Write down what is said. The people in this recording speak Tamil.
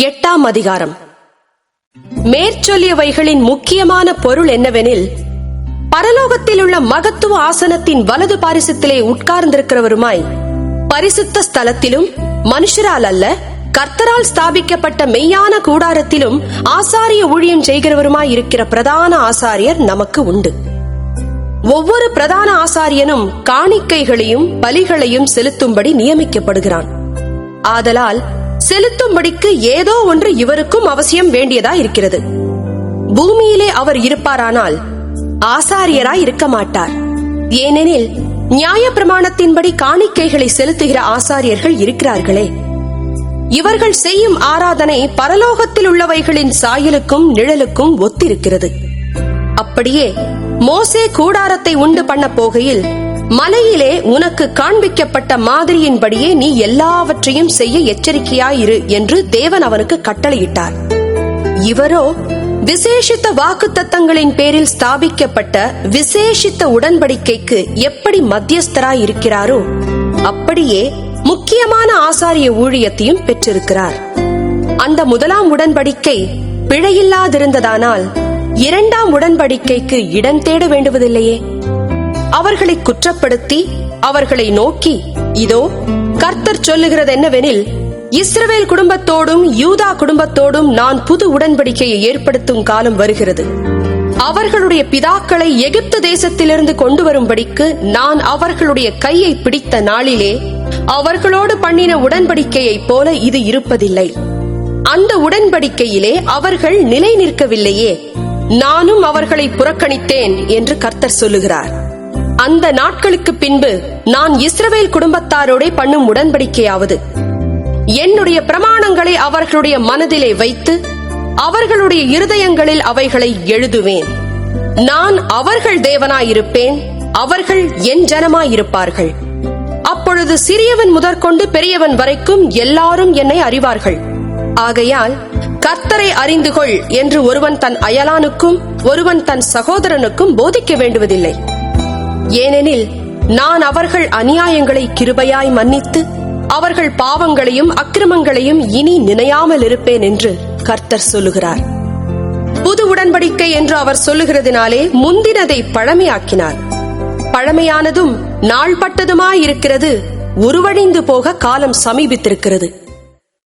8ஆம் அதிகாரம். மேற்சொல்லியவைகளின் முக்கியமான பொருள் என்னவெனில், பரலோகத்தில் உள்ள மகத்துவ ஆசனத்தின் வலது பாரிசத்திலே உட்கார்ந்திருக்கிறவருமாய், பரிசுத்த ஸ்தலத்திலும் மனுஷரால் அல்ல கர்த்தரால் ஸ்தாபிக்கப்பட்ட மெய்யான கூடாரத்திலும் ஆசாரிய ஊழியம் செய்கிறவருமாய் இருக்கிற பிரதான ஆசாரியர் நமக்கு உண்டு. ஒவ்வொரு பிரதான ஆசாரியனும் காணிக்கைகளையும் பலிகளையும் செலுத்தும்படி நியமிக்கப்படுகிறான். ஆதலால் செலுத்தும்படிக்கு ஏதோ ஒன்று இவருக்கும் அவசியம் வேண்டியதா இருக்கிறது. பூமியிலே அவர் இருப்பாரானால் ஆசாரியராய் இருக்க மாட்டார். ஏனெனில் நியாய பிரமாணத்தின்படி காணிக்கைகளை செலுத்துகிற ஆசாரியர்கள் இருக்கிறார்களே. இவர்கள் செய்யும் ஆராதனை பரலோகத்தில் உள்ளவைகளின் சாயலுக்கும் நிழலுக்கும் ஒத்திருக்கிறது. அப்படியே மோசே கூடாரத்தை உண்டு பண்ண போகையில், மலையிலே உனக்கு காண்பிக்கப்பட்ட மாதிரியின்படியே நீ எல்லாவற்றையும் செய்ய எச்சரிக்கையாயிரு என்று தேவன் அவனுக்கு கட்டளையிட்டார். இவரோ விசேஷித்த வாக்குத்தத்தங்களின் பேரில் ஸ்தாபிக்கப்பட்ட விசேஷித்த உடன்படிக்கைக்கு எப்படி மத்தியஸ்தராய் இருக்கிறாரோ, அப்படியே முக்கியமான ஆசாரிய ஊழியத்தையும் பெற்றிருக்கிறார். அந்த முதலாம் உடன்படிக்கை பிழையில்லாதிருந்ததானால் 2ஆம் உடன்படிக்கைக்கு இடம் தேட வேண்டுவதில்லையே. அவர்களை குற்றப்படுத்தி அவர்களை நோக்கி, இதோ கர்த்தர் சொல்லுகிறது என்னவெனில், இஸ்ரவேல் குடும்பத்தோடும் யூதா குடும்பத்தோடும் நான் புது உடன்படிக்கையை ஏற்படுத்தும் காலம் வருகிறது. அவர்களுடைய பிதாக்களை எகிப்து தேசத்திலிருந்து கொண்டு வரும்படிக்கு நான் அவர்களுடைய கையை பிடித்த நாளிலே அவர்களோடு பண்ணின உடன்படிக்கையைப் போல இது இருப்பதில்லை. அந்த உடன்படிக்கையிலே அவர்கள் நிலை நிற்கவில்லையே, நானும் அவர்களை புறக்கணித்தேன் என்று கர்த்தர் சொல்லுகிறார். அந்த நாட்களுக்கு பின்பு நான் இஸ்ரவேல் குடும்பத்தாரோட பண்ணும் உடன்படிக்கையாவது, என்னுடைய பிரமாணங்களை அவர்களுடைய மனதிலே வைத்து அவர்களுடைய இருதயங்களில் அவைகளை எழுதுவேன். நான் அவர்கள் தேவனாயிருப்பேன், அவர்கள் என் ஜனமாயிருப்பார்கள். அப்பொழுது சிறியவன் முதற்கொண்டு பெரியவன் வரைக்கும் எல்லாரும் என்னை அறிவார்கள். ஆகையால் கர்த்தரை அறிந்து கொள் என்று ஒருவன் தன் அயலானுக்கும் ஒருவன் தன் சகோதரனுக்கும் போதிக்க வேண்டுவதில்லை. ஏனெனில் நான் அவர்கள் அநியாயங்களை கிருபையாய் மன்னித்து அவர்கள் பாவங்களையும் அக்கிரமங்களையும் இனி நினையாமல் இருப்பேன் என்று கர்த்தர் சொல்லுகிறார். புது உடன்படிக்கை என்று அவர் சொல்லுகிறதினாலே முந்தினதை பழமையாக்கினார். பழமையானதும் நாள்பட்டதுமாயிருக்கிறது உருவழிந்து போக காலம் சமீபித்திருக்கிறது.